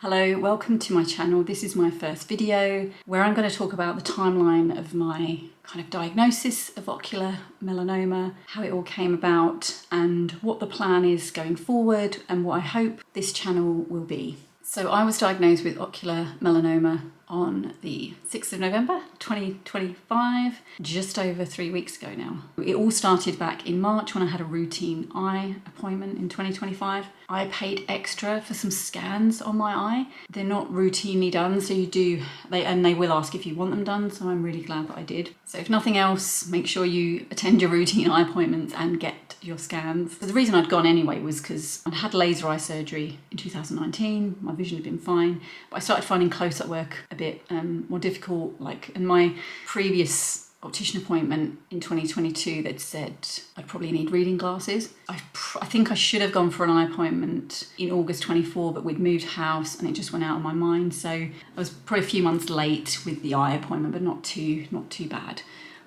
Hello, welcome to my channel. This is my first video where I'm going to talk about the timeline of my kind of diagnosis of ocular melanoma, how it all came about and what the plan is going forward and what I hope this channel will be. So I was diagnosed with ocular melanoma on the 6th of November 2025, just over 3 weeks ago now. It all started back in March when I had a routine eye appointment in 2025. I paid extra for some scans on my eye. They're not routinely done, so they will ask if you want them done, so I'm really glad that I did. So if nothing else, make sure you attend your routine eye appointments and get your scans. But the reason I'd gone anyway was because I'd had laser eye surgery in 2019, my vision had been fine, but I started finding close-up work a bit more difficult. In my previous optician appointment in 2022, they'd said I'd probably need reading glasses. I think I should have gone for an eye appointment in August 24, but we'd moved house and it just went out of my mind. So I was probably a few months late with the eye appointment, but not too bad.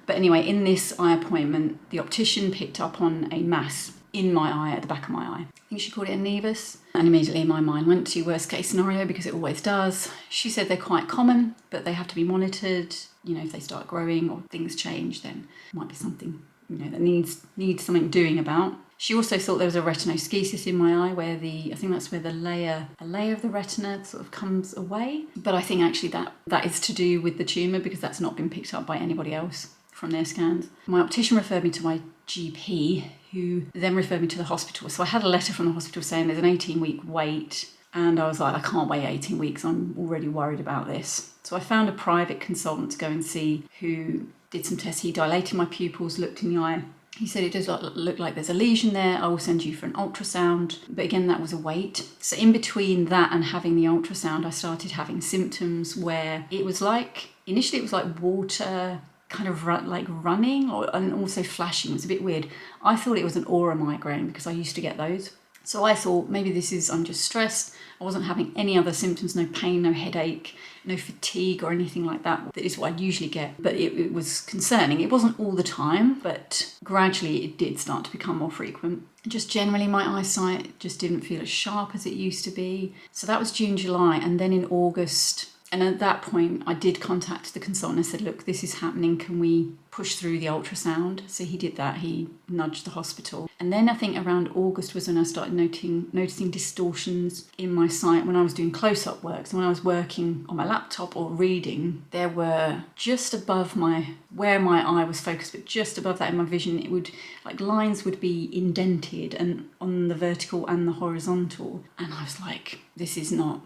But anyway, in this eye appointment, the optician picked up on a mass in my eye, at the back of my eye. I think she called it a nevus. And immediately my mind went to worst case scenario, because it always does. She said they're quite common, but they have to be monitored. You know, if they start growing or things change, then it might be something, that needs something doing about. She also thought there was a retinoschisis in my eye where I think that's where a layer of the retina sort of comes away. But I think actually that is to do with the tumour, because that's not been picked up by anybody else from their scans. My optician referred me to my GP, who then referred me to the hospital. So I had a letter from the hospital saying there's an 18-week wait, and I was like, I can't wait 18 weeks, I'm already worried about this. So I found a private consultant to go and see, who did some tests. He dilated my pupils, looked in the eye. He said it does look like there's a lesion there, I will send you for an ultrasound. But again, that was a wait. So in between that and having the ultrasound, I started having symptoms where initially it was like water, kind of like running and also flashing. It was a bit weird. I thought it was an aura migraine because I used to get those. So I thought maybe I'm just stressed. I wasn't having any other symptoms, no pain, no headache, no fatigue or anything like that. That is what I'd usually get. But it was concerning. It wasn't all the time, but gradually it did start to become more frequent. Just generally my eyesight just didn't feel as sharp as it used to be. So that was June, July, and then in August. And at that point, I did contact the consultant and said, look, this is happening. Can we push through the ultrasound? So he did that. He nudged the hospital. And then I think around August was when I started noticing distortions in my sight when I was doing close-up work. So when I was working on my laptop or reading, there were just above where my eye was focused, but just above that in my vision, it would, lines would be indented and on the vertical and the horizontal. And I was like, this is not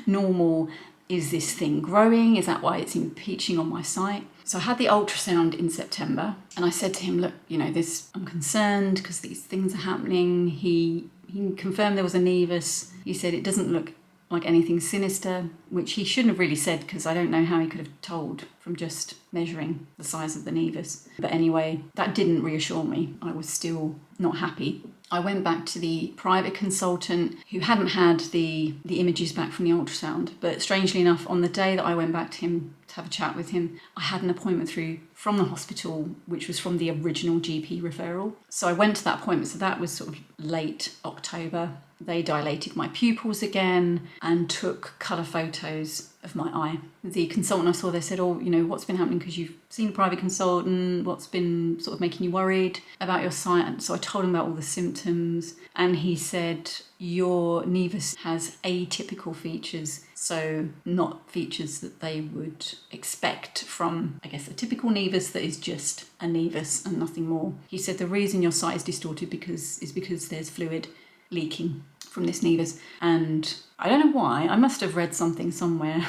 normal. Is this thing growing? Is that why it's impinging on my sight? So I had the ultrasound in September and I said to him, look, I'm concerned because these things are happening. He confirmed there was a nevus. He said it doesn't look like anything sinister, which he shouldn't have really said, because I don't know how he could have told from just measuring the size of the nevus. But anyway, that didn't reassure me. I was still not happy. I went back to the private consultant who hadn't had the images back from the ultrasound. But strangely enough, on the day that I went back to him to have a chat with him, I had an appointment through from the hospital, which was from the original GP referral. So I went to that appointment. So that was sort of late October. They dilated my pupils again and took colour photos of my eye. The consultant I saw, they said, what's been happening, because you've seen a private consultant, what's been sort of making you worried about your sight? And so I told him about all the symptoms, and he said, your nevus has atypical features, so not features that they would expect from, I guess, a typical nevus that is just a nevus and nothing more. He said the reason your sight is distorted is because there's fluid leaking from this nevus. And I don't know why, I must have read something somewhere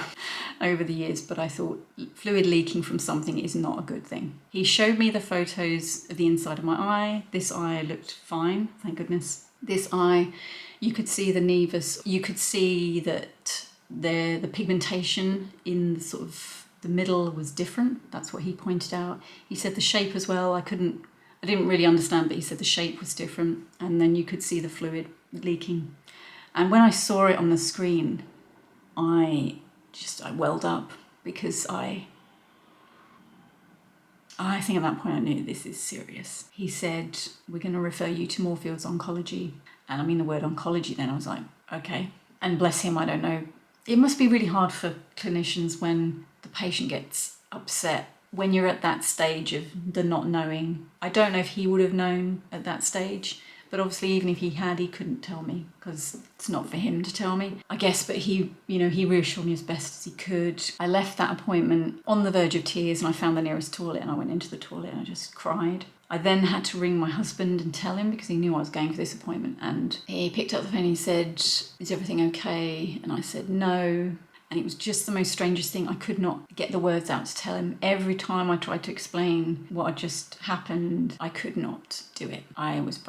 over the years, but I thought fluid leaking from something is not a good thing. He showed me the photos of the inside of my eye. This eye looked fine, thank goodness. This eye, you could see the nevus, you could see that the pigmentation in the middle was different. That's what he pointed out. He said the shape as well, I didn't really understand, but he said the shape was different, and then you could see the fluid leaking. And when I saw it on the screen, I welled up, because I think at that point I knew this is serious. He said, we're going to refer you to Moorfields Oncology. And I mean the word oncology then, I was like, okay. And bless him, I don't know. It must be really hard for clinicians when the patient gets upset, when you're at that stage of the not knowing. I don't know if he would have known at that stage, but obviously even if he had, he couldn't tell me because it's not for him to tell me, I guess. But he reassured me as best as he could. I left that appointment on the verge of tears, and I found the nearest toilet and I went into the toilet and I just cried. I then had to ring my husband and tell him because he knew I was going for this appointment, and he picked up the phone and he said, "Is everything okay?" And I said, "No." And it was just the most strangest thing. I could not get the words out to tell him. Every time I tried to explain what had just happened, I could not do it. I was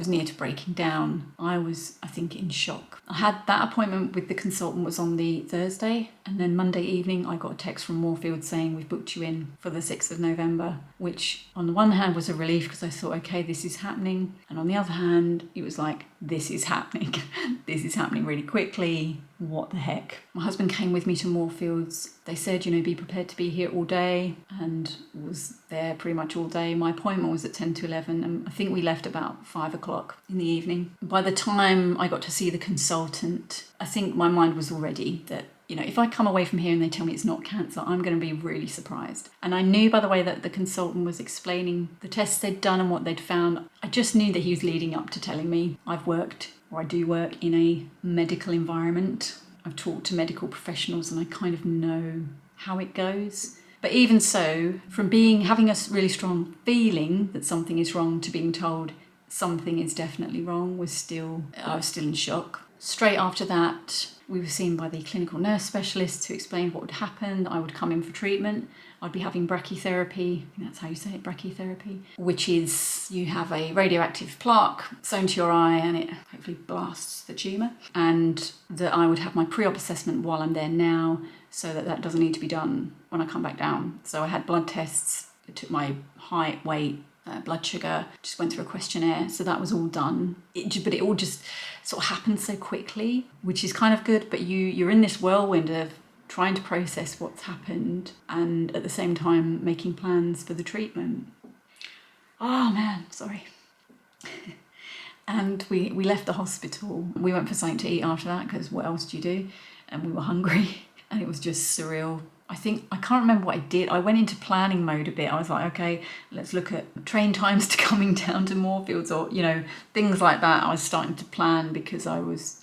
near to breaking down. I was, I think, in shock. I had that appointment with the consultant was on the Thursday, and then Monday evening I got a text from Moorfield saying, "We've booked you in for the 6th of November, which on the one hand was a relief because I thought, okay, this is happening. And on the other hand, it was like, this is happening. This is happening really quickly. What the heck? My husband came with me to Moorfields. They said, be prepared to be here all day, and was there pretty much all day. My appointment was at 10 to 11, and I think we left about 5 o'clock in the evening. By the time I got to see the consultant, I think my mind was already that, if I come away from here and they tell me it's not cancer, I'm going to be really surprised. And I knew by the way that the consultant was explaining the tests they'd done and what they'd found, I just knew that he was leading up to telling me I do work in a medical environment. I've talked to medical professionals and I kind of know how it goes. But even so, from having a really strong feeling that something is wrong to being told something is definitely wrong, I was still in shock. Straight after that, we were seen by the clinical nurse specialist who explained what would happen. I would come in for treatment. I'd be having brachytherapy, I think that's how you say it, brachytherapy, which is you have a radioactive plaque sewn to your eye and it hopefully blasts the tumour. And that I would have my pre-op assessment while I'm there now, so that doesn't need to be done when I come back down. So I had blood tests, it took my height, weight, blood sugar, just went through a questionnaire, so that was all done. But it all just sort of happened so quickly, which is kind of good, but you're in this whirlwind of trying to process what's happened and at the same time making plans for the treatment. Oh man, sorry. And we left the hospital. We went for something to eat after that because what else do you do? And we were hungry and it was just surreal. I can't remember what I did. I went into planning mode a bit. I was like, okay, let's look at train times to coming down to Moorfields or, things like that. I was starting to plan because I was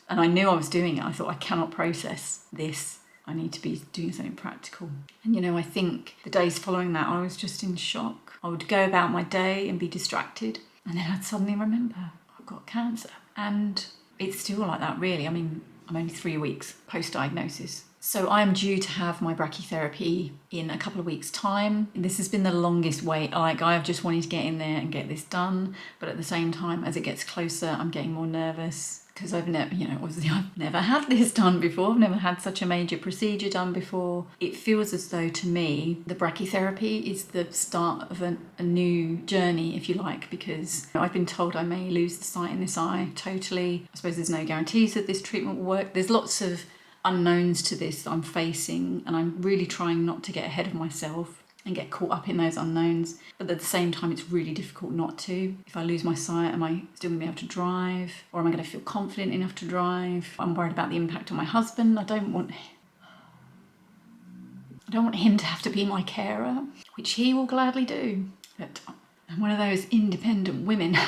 and I knew I was doing it. I thought, I cannot process this. I need to be doing something practical. And, I think the days following that, I was just in shock. I would go about my day and be distracted. And then I'd suddenly remember I've got cancer. And it's still like that, really. I mean, I'm only 3 weeks post-diagnosis. So I'm due to have my brachytherapy in a couple of weeks' time. This has been the longest wait. I've just wanted to get in there and get this done. But at the same time, as it gets closer, I'm getting more nervous because I've never had this done before. I've never had such a major procedure done before. It feels as though, to me, the brachytherapy is the start of a new journey, if you like, because I've been told I may lose the sight in this eye totally. I suppose there's no guarantees that this treatment will work. There's lots of unknowns to this that I'm facing, and I'm really trying not to get ahead of myself and get caught up in those unknowns. But at the same time, it's really difficult not to. If I lose my sight, am I still going to be able to drive? Or am I going to feel confident enough to drive? I'm worried about the impact on my husband. I don't want him to have to be my carer, which he will gladly do. But I'm one of those independent women.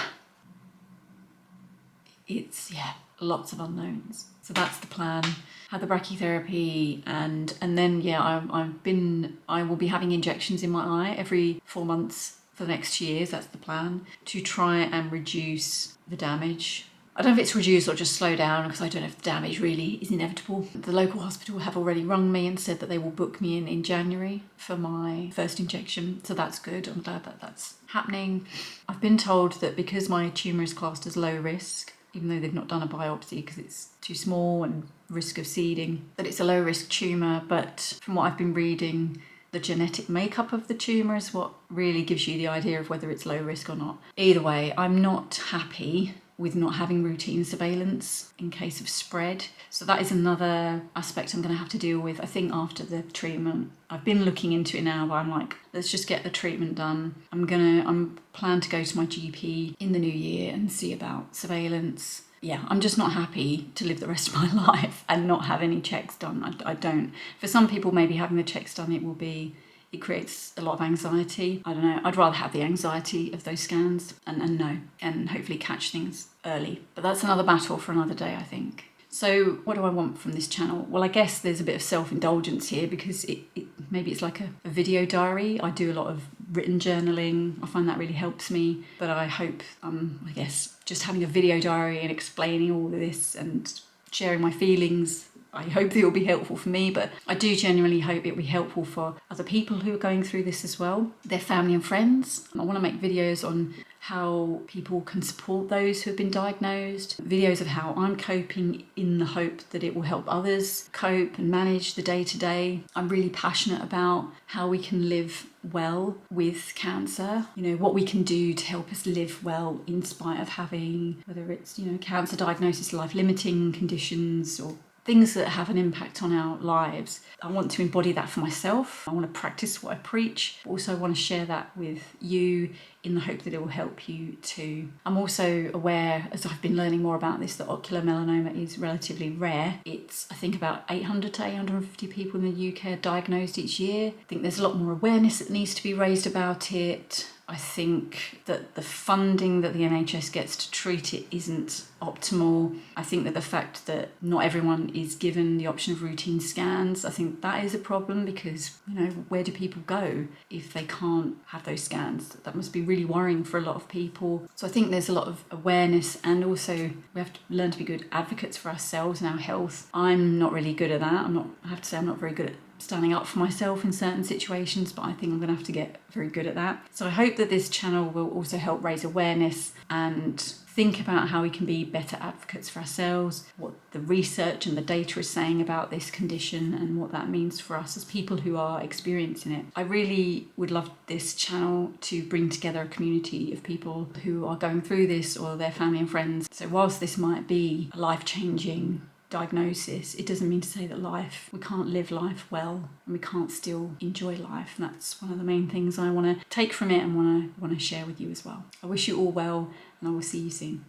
It's, lots of unknowns. So that's the plan. Had the brachytherapy and then I will be having injections in my eye every 4 months for the next 2 years. That's the plan, to try and reduce the damage. I don't know if it's reduced or just slow down, because I don't know if the damage really is inevitable. The local hospital have already rung me and said that they will book me in January for my first injection. So that's good. I'm glad that that's happening. I've been told that because my tumour is classed as low risk, even though they've not done a biopsy because it's too small and risk of seeding, that it's a low risk tumour. But from what I've been reading, the genetic makeup of the tumour is what really gives you the idea of whether it's low risk or not. Either way, I'm not happy with not having routine surveillance in case of spread. So that is another aspect I'm going to have to deal with, I think, after the treatment. I've been looking into it now, but I'm like, let's just get the treatment done. I'm plan to go to my GP in the new year and see about surveillance. yeah, I'm just not happy to live the rest of my life and not have any checks done. I don't. For some people, maybe having the checks done, it creates a lot of anxiety. I don't know. I'd rather have the anxiety of those scans and know, and hopefully catch things early. But that's another battle for another day, I think. So what do I want from this channel? Well, I guess there's a bit of self-indulgence here because maybe it's like a video diary. I do a lot of written journaling. I find that really helps me. But I hope, I guess, just having a video diary and explaining all of this and sharing my feelings, I hope it will be helpful for me, but I do genuinely hope it will be helpful for other people who are going through this as well, their family and friends. I want to make videos on how people can support those who have been diagnosed, videos of how I'm coping in the hope that it will help others cope and manage the day-to-day. I'm really passionate about how we can live well with cancer, what we can do to help us live well in spite of having, whether it's, cancer diagnosis, life-limiting conditions or things that have an impact on our lives. I want to embody that for myself. I want to practice what I preach, but also I want to share that with you in the hope that it will help you too. I'm also aware, as I've been learning more about this, that ocular melanoma is relatively rare. It's, I think, about 800 to 850 people in the UK are diagnosed each year. I think there's a lot more awareness that needs to be raised about it. I think that the funding that the NHS gets to treat it isn't optimal. I think that the fact that not everyone is given the option of routine scans, I think that is a problem because, where do people go if they can't have those scans? That must be really worrying for a lot of people. So I think there's a lot of awareness, and also we have to learn to be good advocates for ourselves and our health. I'm not really good at that. I have to say I'm not very good at standing up for myself in certain situations, but I think I'm going to have to get very good at that. So I hope that this channel will also help raise awareness and think about how we can be better advocates for ourselves, what the research and the data is saying about this condition and what that means for us as people who are experiencing it. I really would love this channel to bring together a community of people who are going through this or their family and friends. So whilst this might be a life-changing diagnosis, it doesn't mean to say that we can't live life well and we can't still enjoy life. And that's one of the main things I want to take from it and want to share with you as well. I wish you all well, and I will see you soon.